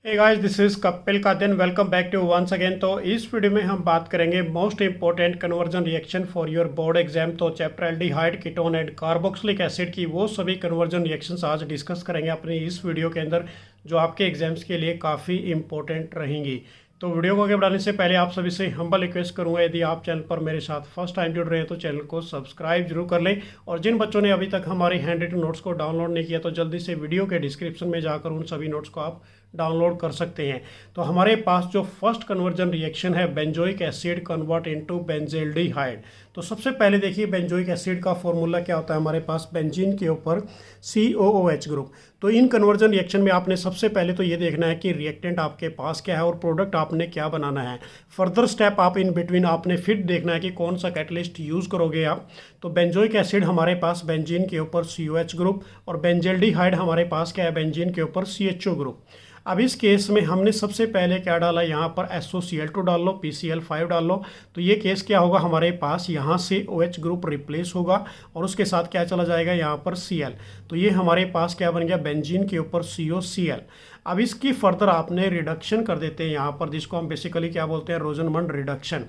Hey guys, this is Kapil का दिन। Welcome back to once again. तो इस वीडियो में हम बात करेंगे most important conversion reaction for your board exam. तो chapter aldehyde, ketone and carboxylic acid की वो सभी कन्वर्जन रिएक्शंस आज डिस्कस करेंगे अपनी इस वीडियो के अंदर, जो आपके एग्जाम्स के लिए काफ़ी इंपॉर्टेंट रहेंगी। तो वीडियो को आगे बढ़ाने से पहले आप सभी से हम्बल रिक्वेस्ट करूंगा, यदि आप चैनल पर मेरे साथ फर्स्ट टाइम जुड़ रहे हैं तो चैनल को सब्सक्राइब जरूर कर लें। और जिन बच्चों ने अभी तक हमारे हैंड रिटन नोट्स को डाउनलोड नहीं किया तो जल्दी से वीडियो के डिस्क्रिप्शन में जाकर उन सभी नोट्स को आप डाउनलोड कर सकते हैं। तो हमारे पास जो फर्स्ट कन्वर्जन रिएक्शन है, benzoic acid convert into benzaldehyde. तो सबसे पहले देखिए बेंजोइक एसिड का फॉर्मूला क्या होता है। हमारे पास बेंजीन के ऊपर COOH ग्रुप। तो इन कन्वर्जन रिएक्शन में आपने सबसे पहले तो ये देखना है कि रिएक्टेंट आपके पास क्या है और प्रोडक्ट आपने क्या बनाना है। फर्दर स्टेप आप इन बिटवीन आपने फिर देखना है कि कौन सा कैटलिस्ट यूज़ करोगे आप। तो बेंजोइक एसिड हमारे पास बेंजीन के ऊपर COH ग्रुप और बेंजेल्डिहाइड हमारे पास क्या है, बेंजीन के ऊपर CHO ग्रुप। अब इस केस में हमने सबसे पहले क्या डाला, यहाँ पर SOCl2 डाल लो, PCl5 डाल लो। तो ये केस क्या होगा, हमारे पास यहाँ से OH ग्रुप रिप्लेस होगा और उसके साथ क्या चला जाएगा, यहाँ पर Cl। तो ये हमारे पास क्या बन गया, बेंजीन के ऊपर COCl। अब इसकी फर्दर आपने रिडक्शन कर देते हैं यहाँ पर, जिसको हम बेसिकली क्या बोलते हैं, रोजनमंड रिडक्शन।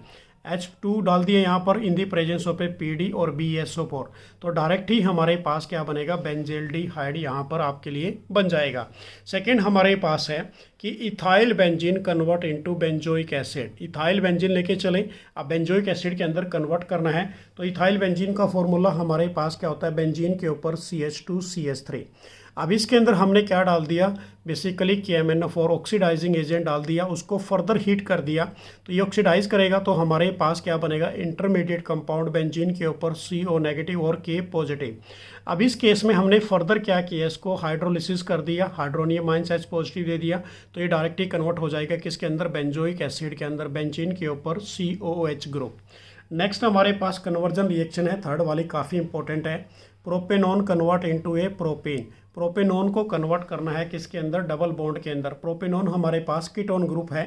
H2 डाल दिए यहाँ पर इन दी प्रेजेंस ऑफ PD और BSO4। तो डायरेक्ट ही हमारे पास क्या बनेगा, बेंजेल्डिहाइड यहाँ पर आपके लिए बन जाएगा। सेकंड हमारे पास है कि ethyl benzene convert into benzoic acid. Ethyl benzene लेके चले, अब बेंजोइक एसिड के अंदर कन्वर्ट करना है। तो इथाइल बेंजीन का फॉर्मूला हमारे पास क्या होता है, बेंजीन के ऊपर CH2CH3। अब इसके अंदर हमने क्या डाल दिया, बेसिकली KMnO4 ऑक्सीडाइजिंग एजेंट डाल दिया, उसको फर्दर हीट कर दिया। तो ये ऑक्सीडाइज करेगा तो हमारे पास क्या बनेगा, इंटरमीडिएट कंपाउंड बेंजीन के ऊपर CO नेगेटिव और K पॉजिटिव। अब इस केस में हमने फर्दर क्या किया, इसको हाइड्रोलिसिस कर दिया, हाइड्रोनियम आयंस H पॉजिटिव दे दिया। तो ये डायरेक्टली कन्वर्ट हो जाएगा किसके अंदर, बेंजोइक एसिड के अंदर, बेंजीन के ऊपर COOH ग्रुप। नेक्स्ट हमारे पास कन्वर्जन रिएक्शन है, थर्ड वाली काफ़ी इंपॉर्टेंट है। प्रोपेनॉन कन्वर्ट इनटू ए प्रोपेन। प्रोपेनॉन को कन्वर्ट करना है किसके अंदर, डबल बॉन्ड के अंदर। प्रोपेनॉन हमारे पास कीटोन ग्रुप है।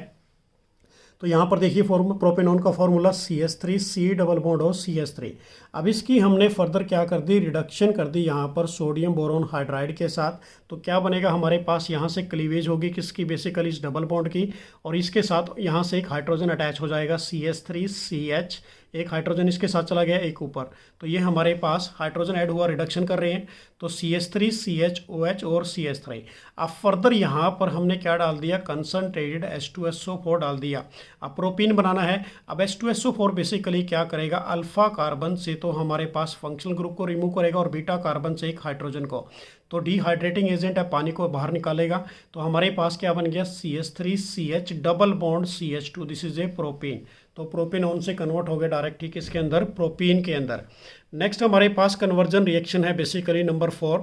तो यहाँ पर देखिए प्रोपेनॉन का फॉर्मूला CH3C डबल बॉन्ड और CH3। अब इसकी हमने फर्दर क्या कर दी, रिडक्शन कर दी यहाँ पर सोडियम बोरोन हाइड्राइड के साथ। तो क्या बनेगा, हमारे पास यहाँ से क्लीवेज होगी किसकी, बेसिकली इस डबल बॉन्ड की, और इसके साथ यहाँ से एक हाइड्रोजन अटैच हो जाएगा CH3CH। एक हाइड्रोजन इसके साथ चला गया, एक ऊपर। तो ये हमारे पास हाइड्रोजन ऐड हुआ, रिडक्शन कर रहे हैं। तो CH3CHOH और CH3। अब फर्दर यहाँ पर हमने क्या डाल दिया, कंसनट्रेटेड H2SO4 डाल दिया। अब प्रोपीन बनाना है। अब H2SO4 बेसिकली क्या करेगा, अल्फा कार्बन से तो हमारे पास फंक्शनल ग्रुप को रिमूव करेगा और बीटा कार्बन से एक हाइड्रोजन को। तो डिहाइड्रेटिंग एजेंट है, पानी को बाहर निकालेगा। तो हमारे पास क्या बन गया, CH3CH double bond CH2। This is A propene. तो प्रोपेनॉन से कन्वर्ट हो गया डायरेक्ट ही किसके अंदर, प्रोपीन के अंदर। नेक्स्ट हमारे पास कन्वर्जन रिएक्शन है basically number 4,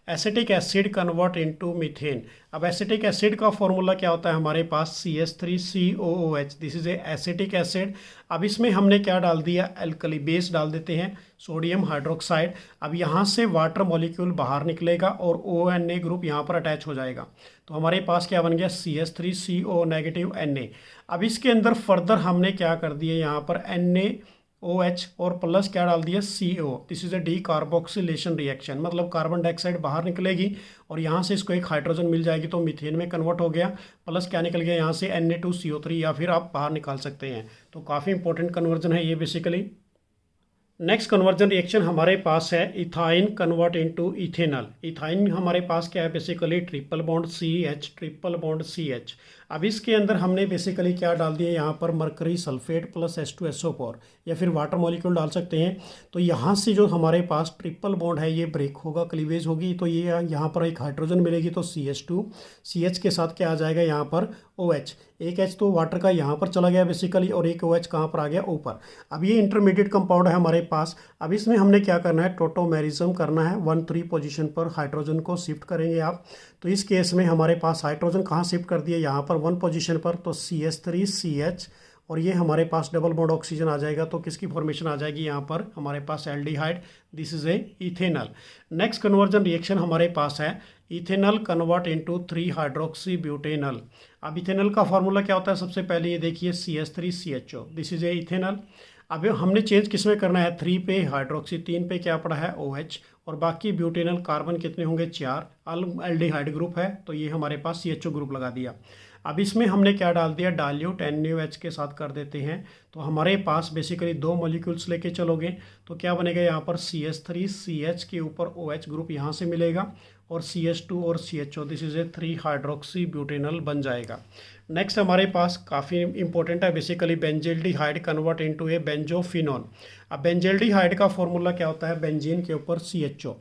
acetic acid convert into methane. अब एसिटिक एसिड का फॉर्मूला क्या होता है, हमारे पास CH3COOH। This is A acetic acid. अब इसमें हमने क्या डाल दिया, एल्कली बेस डाल देते हैं, सोडियम हाइड्रोक्साइड। अब यहाँ से वाटर मॉलिक्यूल बाहर निकलेगा और ONA ग्रुप यहाँ पर अटैच हो जाएगा। तो हमारे पास क्या बन गया, CH3CO नेगेटिव Na। अब इसके अंदर फर्दर हमने क्या कर दिया, यहाँ पर NaOH और प्लस क्या डाल दिया, CO। This is A D carboxylation reaction, मतलब कार्बन डाइऑक्साइड बाहर निकलेगी और यहाँ से इसको एक हाइड्रोजन मिल जाएगी तो मीथेन में कन्वर्ट हो गया। प्लस क्या निकल गया यहाँ से, Na2CO3, या फिर आप बाहर निकाल सकते हैं। तो काफ़ी इंपॉर्टेंट कन्वर्जन है ये बेसिकली। नेक्स्ट कन्वर्जन रिएक्शन हमारे पास है ethyne convert into ethanol. Ethyne हमारे पास क्या है, basically triple bond CH triple bond CH। अब इसके अंदर हमने बेसिकली क्या डाल दिया, यहाँ पर मरकरी सल्फेट प्लस H2SO4, या फिर वाटर मॉलिक्यूल डाल सकते हैं। तो यहाँ से जो हमारे पास ट्रिपल बॉन्ड है ये ब्रेक होगा, क्लीवेज होगी। तो ये यहाँ पर एक हाइड्रोजन मिलेगी, तो CH2 CH के साथ क्या आ जाएगा, यहाँ पर OH। एक H तो वाटर का यहाँ पर चला गया बेसिकली, और एक OH कहाँ पर आ गया, ऊपर। अब ये इंटरमीडिएट कंपाउंड है हमारे पास। अब इसमें हमने क्या करना है, टोटोमेरिज्म करना है, 1,3 पोजीशन पर हाइड्रोजन को शिफ्ट करेंगे आप। तो इस केस में हमारे पास हाइड्रोजन कहाँ शिफ्ट कर दिया, यहाँ पर 1 पोजीशन पर, तो CH3CH, और ये हमारे पास डबल बॉन्ड ऑक्सीजन आ जाएगा। तो किसकी फॉर्मेशन आ जाएगी, यहाँ पर हमारे पास aldehyde. This is a ethanol. Next conversion reaction हमारे पास है ethanol convert into 3 hydroxy butanol. अब इथेनॉल का फॉर्मूला क्या होता है, सबसे पहले ये देखिए CH3CHO। This is a ethanol. अब हमने चेंज किस में करना है, 3 पे हाइड्रोक्सी, 3 पे क्या पड़ा है OH, और बाकी ब्यूटेनल कार्बन कितने होंगे, 4। एल्डिहाइड ग्रुप है तो ये हमारे पास CHO ग्रुप लगा दिया। अब इसमें हमने क्या डाल दिया, डाइल्यूट NaOH के साथ कर देते हैं। तो हमारे पास बेसिकली 2 मॉलिक्यूल्स लेके चलोगे तो क्या बनेगा, यहाँ पर CH3CH के ऊपर OH ग्रुप यहाँ से मिलेगा और CH2 और CHO, this is A 3 hydroxy butanol बन जाएगा। नेक्स्ट हमारे पास काफ़ी इंपॉर्टेंट है, बेसिकली बेंजील्डिहाइड कन्वर्ट इनटू ए बेंजोफिनोन। अब बेंजील्डिहाइड का फॉर्मूला क्या होता है, बेंजीन के ऊपर CHO।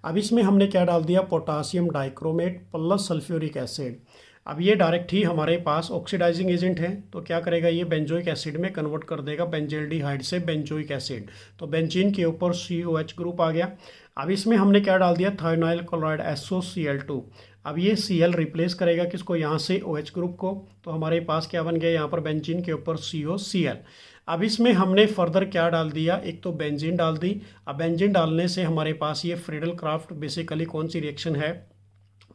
अब इसमें हमने क्या डाल दिया, potassium dichromate plus sulphuric acid. अब ये डायरेक्ट ही हमारे पास ऑक्सीडाइजिंग एजेंट है, तो क्या करेगा, ये बेंजोइक एसिड में कन्वर्ट कर देगा बेंजील्डिहाइड से बेंजोइक एसिड। तो बेंजीन के ऊपर COH ग्रुप आ गया। अब इसमें हमने क्या डाल दिया, थायोनाइल क्लोराइड SOCl2। अब ये Cl रिप्लेस करेगा किसको, यहाँ से OH ग्रुप को। तो हमारे पास क्या बन गया, यहाँ पर बेंजीन के ऊपर COCl। अब इसमें हमने फर्दर क्या डाल दिया, एक तो बेंजीन डाल दी। अब बेंजीन डालने से हमारे पास ये फ्रीडल क्राफ्ट बेसिकली कौन सी रिएक्शन है,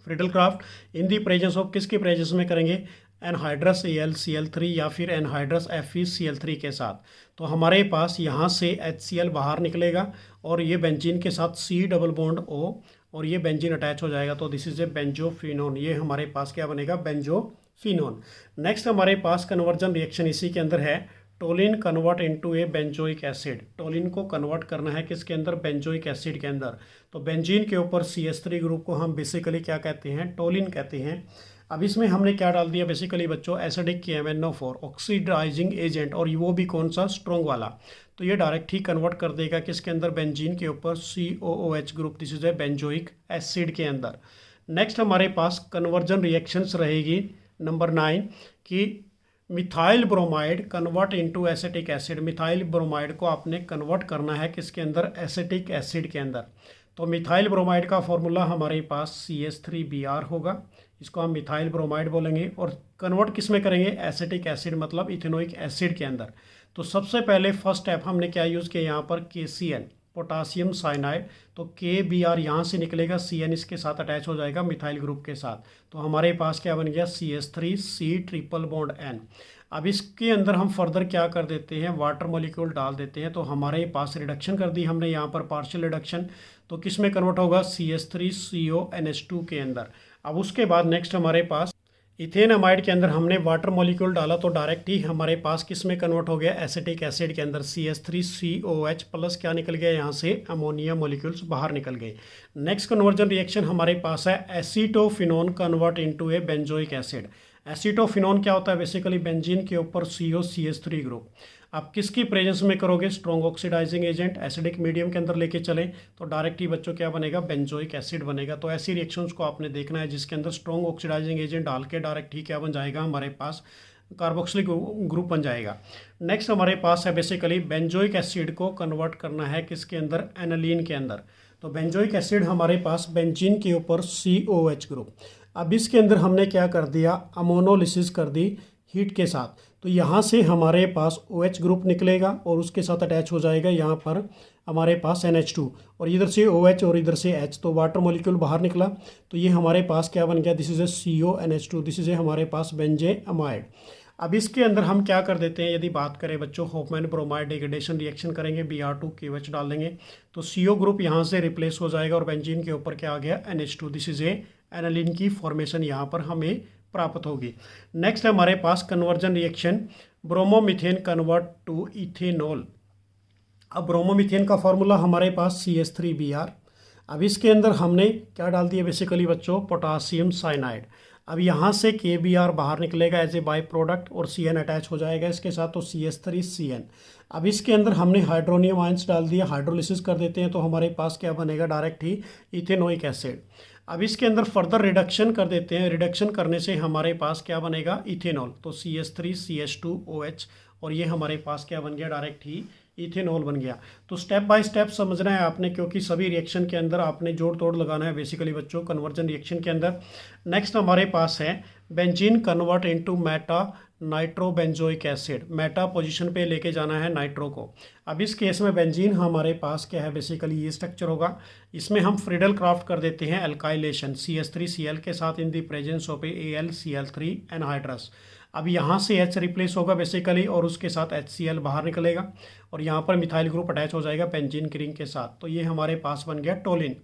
Friedel craft in the presence of, किसके प्रेजेंस में करेंगे, एनहाइड्रस AlCl3 या फिर एनहाइड्रस FeCl3 के साथ। तो हमारे पास यहाँ से HCl बाहर निकलेगा और ये बेंजीन के साथ C डबल बॉन्ड O और ये बेंजीन अटैच हो जाएगा। तो दिस इज ए बेंजोफिनोन, ये हमारे पास क्या बनेगा, बेंजोफिनोन। नेक्स्ट हमारे पास कन्वर्जन रिएक्शन इसी के अंदर है, टोलिन कन्वर्ट इनटू ए बेंजोइक एसिड। टोलिन को कन्वर्ट करना है किसके अंदर, बेंजोइक एसिड के अंदर। तो बेंजीन के ऊपर CH3 ग्रुप को हम बेसिकली क्या कहते हैं, टोलिन कहते हैं। अब इसमें हमने क्या डाल दिया बेसिकली बच्चों, एसिडिक KMnO4 ऑक्सीडाइजिंग एजेंट, और वो भी कौन सा, स्ट्रॉन्ग वाला। तो ये डायरेक्ट ही कन्वर्ट कर देगा किसके अंदर, बेंजीन के ऊपर COOH group, this is A benzoic acid के अंदर। नेक्स्ट हमारे पास कन्वर्जन रिएक्शंस रहेगी नंबर 9 की methyl bromide convert into acetic acid. Methyl bromide को आपने कन्वर्ट करना है किसके अंदर, एसिटिक एसिड के अंदर। तो मिथाइल ब्रोमाइड का फॉर्मूला हमारे पास CH3Br होगा, इसको हम मिथाइल ब्रोमाइड बोलेंगे। और कन्वर्ट किस में करेंगे, एसिटिक एसिड मतलब इथेनोइक एसिड के अंदर। तो सबसे पहले फर्स्ट स्टेप हमने क्या यूज़ किया, यहाँ पर KCN पोटासियम साइनाइड। तो KBr यहाँ से निकलेगा, CN इसके साथ अटैच हो जाएगा मिथाइल ग्रुप के साथ। तो हमारे पास क्या बन गया, CH3C ट्रिपल बॉन्ड N। अब इसके अंदर हम फर्दर क्या कर देते हैं, वाटर मॉलिक्यूल डाल देते हैं। तो हमारे पास रिडक्शन कर दी हमने यहाँ पर, पार्शियल रिडक्शन। तो किस में कन्वर्ट होगा, CH3CONH2 के अंदर। अब उसके बाद नेक्स्ट हमारे पास इथेनामाइड के अंदर हमने वाटर मॉलिक्यूल डाला, तो डायरेक्ट ही हमारे पास किस में कन्वर्ट हो गया, एसिटिक एसिड के अंदर। CH3COH प्लस क्या निकल गया, यहाँ से अमोनिया मॉलिक्यूल्स बाहर निकल गए। नेक्स्ट कन्वर्जन रिएक्शन हमारे पास है एसीटोफिनोन कन्वर्ट इनटू ए बेंजोइक एसिड। एसीटोफिनोन क्या होता है, बेसिकली बेंजीन के ऊपर COCH3 ग्रुप। आप किसकी प्रेजेंस में करोगे, strong oxidising agent acidic medium के अंदर लेके चले, तो डायरेक्ट ही बच्चों क्या बनेगा, बेंजोइक एसिड बनेगा। तो ऐसी रिएक्शंस को आपने देखना है जिसके अंदर स्ट्रॉन्ग ऑक्सीडाइजिंग एजेंट डाल के डायरेक्ट ही क्या बन जाएगा, हमारे पास कार्बोक्सिलिक ग्रुप बन जाएगा। नेक्स्ट हमारे पास है बेसिकली बेंजोइक एसिड को कन्वर्ट करना है किसके अंदर, एनालीन के अंदर। तो बेंजोइक एसिड हमारे पास बेंजीन के ऊपर COH ग्रुप। अब इसके अंदर हमने क्या कर दिया, अमोनोलिसिस कर दी हीट के साथ। तो यहाँ से हमारे पास OH ग्रुप निकलेगा और उसके साथ अटैच हो जाएगा यहाँ पर हमारे पास NH2, और इधर से OH और इधर से H, तो वाटर मॉलिक्यूल बाहर निकला। तो ये हमारे पास क्या बन गया, this is A CONH2, this is ए हमारे पास बेंजेअमाइड। अब इसके अंदर हम क्या कर देते हैं, यदि बात करें बच्चों, होफमैन ब्रोमाइड डिग्रेडेशन रिएक्शन करेंगे, Br2KOH डाल देंगे, तो CO ग्रुप यहाँ से रिप्लेस हो जाएगा और बेंजीन के ऊपर क्या आ गया, NH2, this is a aniline की फॉर्मेशन यहाँ पर हमें प्राप्त होगी। नेक्स्ट हमारे पास conversion reaction bromomethane convert to ethanol. अब ब्रोमोमीथेन का फॉर्मूला हमारे पास CH3Br। अब इसके अंदर हमने क्या डाल दिया बेसिकली बच्चों, पोटासियम साइनाइड। अब यहाँ से KBr बाहर निकलेगा एज ए बाई प्रोडक्ट और CN अटैच हो जाएगा इसके साथ, तो CH3CN। अब इसके अंदर हमने हाइड्रोनियम आयंस डाल दिया, हाइड्रोलिसिस कर देते हैं, तो हमारे पास क्या बनेगा, डायरेक्ट ही इथेनोइक एसिड। अब इसके अंदर फर्दर रिडक्शन कर देते हैं, रिडक्शन करने से हमारे पास क्या बनेगा, इथेनॉल। तो CH3CH2OH, और ये हमारे पास क्या बन गया, डायरेक्ट ही इथेनॉल बन गया। तो स्टेप बाय स्टेप समझना है आपने, क्योंकि सभी रिएक्शन के अंदर आपने जोड़ तोड़ लगाना है बेसिकली बच्चों कन्वर्जन रिएक्शन के अंदर। नेक्स्ट हमारे पास है benzene convert into Meta nitrobenzoic acid. Meta position पे लेके जाना है नाइट्रो को। अब इस केस में बेंजीन हमारे पास क्या है, बेसिकली ये स्ट्रक्चर होगा। इसमें हम फ्रीडल क्राफ्ट कर देते हैं एल्काइलेशन CH3Cl के साथ in the presence of AlCl3 anhydrous. अब यहाँ से H रिप्लेस होगा बेसिकली और उसके साथ HCl बाहर निकलेगा और यहाँ पर मिथाइल ग्रुप अटैच हो जाएगा बेंजीन की रिंग के साथ। तो ये हमारे पास बन गया टोलिन।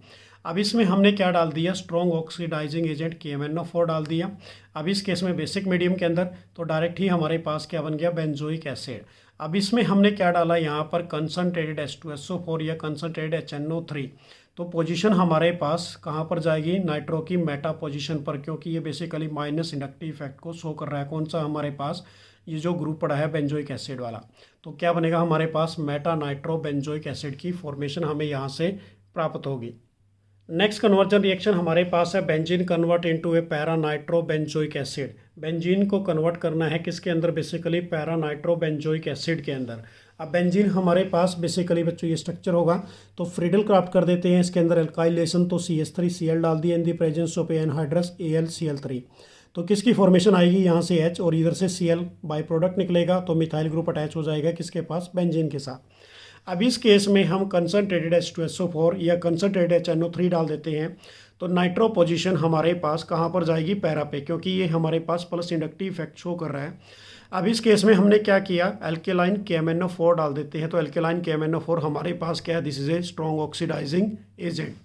अब इसमें हमने क्या डाल दिया, स्ट्रॉन्ग ऑक्सीडाइजिंग एजेंट KMnO4 डाल दिया। अब इस केस में बेसिक मीडियम के अंदर तो डायरेक्ट ही हमारे पास क्या बन गया, बेंजोइक एसिड। अब इसमें हमने क्या डाला यहाँ पर, कंसनट्रेटेड H2SO4 या कंसनट्रेटेड HNO3। तो पोजीशन हमारे पास कहाँ पर जाएगी, नाइट्रो की मेटा पोजीशन पर, क्योंकि ये बेसिकली माइनस इंडक्टिव इफेक्ट को शो कर रहा है। कौन सा हमारे पास, ये जो ग्रुप पड़ा है बेंजोइक एसिड वाला। तो क्या बनेगा हमारे पास, मेटा नाइट्रो बेंजोइक एसिड की फॉर्मेशन हमें यहाँ से प्राप्त होगी। नेक्स्ट कन्वर्जन रिएक्शन हमारे पास है benzene convert into a para nitro benzoic acid. Benzene को कन्वर्ट करना है किसके अंदर, basically para nitro benzoic acid के अंदर। अब बेंजीन हमारे पास बेसिकली बच्चों ये स्ट्रक्चर होगा, तो फ्रीडल क्राफ्ट कर देते हैं इसके अंदर एल्काइलेशन, तो CH3Cl डाल दिया in the presence of anhydrous AlCl3। तो किसकी फॉर्मेशन आएगी, यहाँ से H और इधर से Cl बाई प्रोडक्ट निकलेगा, तो मिथाइल ग्रुप अटैच हो जाएगा किसके पास, बेंजीन के साथ। अब इस केस में हम कंसनट्रेटेड H2SO4 या कंसनट्रेटेड HNO3 डाल देते हैं, तो नाइट्रो पोजीशन हमारे पास कहाँ पर जाएगी, पैरा पे, क्योंकि ये हमारे पास प्लस इंडक्टिव इफेक्ट शो कर रहा है। अब इस केस में हमने क्या किया, एल्केलाइन KMnO4 डाल देते हैं। तो एल्केलाइन KMnO4 हमारे पास क्या है, this is a strong oxidising agent.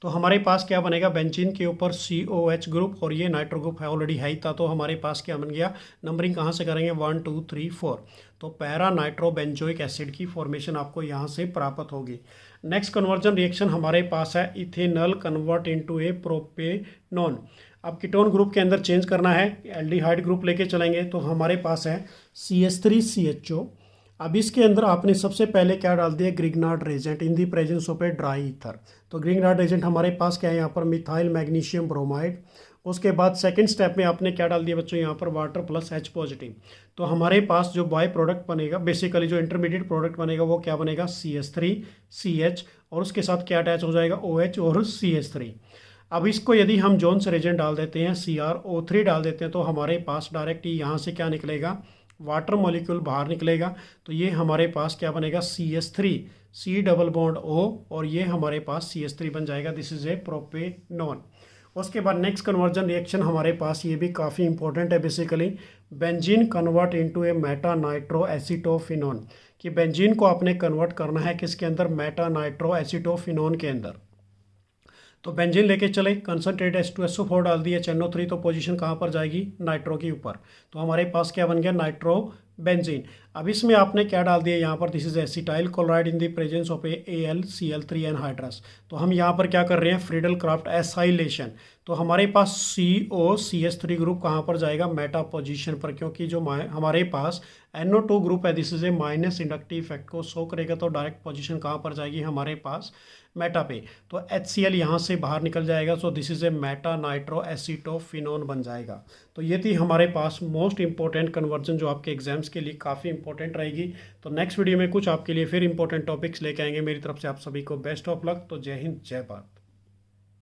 तो हमारे पास क्या बनेगा, बेंजीन के ऊपर COH ग्रुप और ये नाइट्रो ग्रुप है, ऑलरेडी है ही था, तो हमारे पास क्या बन गया, नंबरिंग कहाँ से करेंगे, 1 2 3 4। तो पैरा नाइट्रो बेंजोइक एसिड की फॉर्मेशन आपको यहाँ से प्राप्त होगी। नेक्स्ट कन्वर्जन रिएक्शन हमारे पास है इथेनॉल कन्वर्ट इनटू ए प्रोपेनॉन। अब कीटोन ग्रुप के अंदर चेंज करना है, एल्डिहाइड ग्रुप लेके चलेंगे, तो हमारे पास है CH3CHO। अब इसके अंदर आपने सबसे पहले क्या डाल दिया, Grignard reagent in the presence of a dry ether. तो ग्रिग्नार्ड रेजेंट हमारे पास क्या है, यहाँ पर मिथाइल मैग्नीशियम ब्रोमाइड। उसके बाद सेकंड स्टेप में आपने क्या डाल दिया बच्चों, यहाँ पर वाटर प्लस H पॉजिटिव। तो हमारे पास जो बाय प्रोडक्ट बनेगा, बेसिकली जो इंटरमीडिएट प्रोडक्ट बनेगा वो क्या बनेगा, CH3CH, और उसके साथ क्या अटैच हो जाएगा, OH और CH3। अब इसको यदि हम जोन्स रेजेंट डाल देते हैं, CrO3 डाल देते हैं, तो हमारे पास डायरेक्ट यहाँ से क्या निकलेगा, वाटर मॉलिक्यूल बाहर निकलेगा। तो ये हमारे पास क्या बनेगा, CH3 C double bond O, और ये हमारे पास CH3 बन जाएगा, दिस इज ए प्रोपेनॉन। उसके बाद नेक्स्ट कन्वर्जन रिएक्शन हमारे पास ये भी काफ़ी इंपॉर्टेंट है, बेसिकली बेंजीन कन्वर्ट इनटू ए मेटा नाइट्रो एसीटोफिनॉन। कि बेंजीन को आपने कन्वर्ट करना है किसके अंदर, मेटा नाइट्रो एसीटोफिनॉन के अंदर। तो बेंजीन लेके चले, कंसनट्रेटेड H2SO4 डाल दिया, HNO3, तो पोजीशन कहाँ पर जाएगी, नाइट्रो के ऊपर। तो हमारे पास क्या बन गया, नाइट्रो बेंजीन। अब इसमें आपने क्या डाल दिया, यहाँ पर this is acetyl chloride in the presence of AlCl3 anhydrous. तो हम यहाँ पर क्या कर रहे हैं, फ्रीडल क्राफ्ट एसाइलेशन। तो हमारे पास COCH3 ग्रुप कहाँ पर जाएगा, मेटा पोजीशन पर, क्योंकि जो हमारे पास NO2 ग्रुप है, this is A minus inductive effect को शो करेगा, तो डायरेक्ट पोजीशन कहाँ पर जाएगी, हमारे पास मेटा पे। तो HCl यहाँ से बाहर निकल जाएगा, so this is a meta nitro acetophenone बन जाएगा। तो ये थी हमारे पास मोस्ट इंपॉर्टेंट कन्वर्जन जो आपके एग्जाम्स के लिए काफ़ी इंपॉर्टेंट रहेगी। तो नेक्स्ट वीडियो में कुछ आपके लिए फिर इंपॉर्टेंट टॉपिक्स लेके आएंगे। मेरी तरफ से आप सभी को बेस्ट ऑफ लक। तो जय हिंद, जय भारत।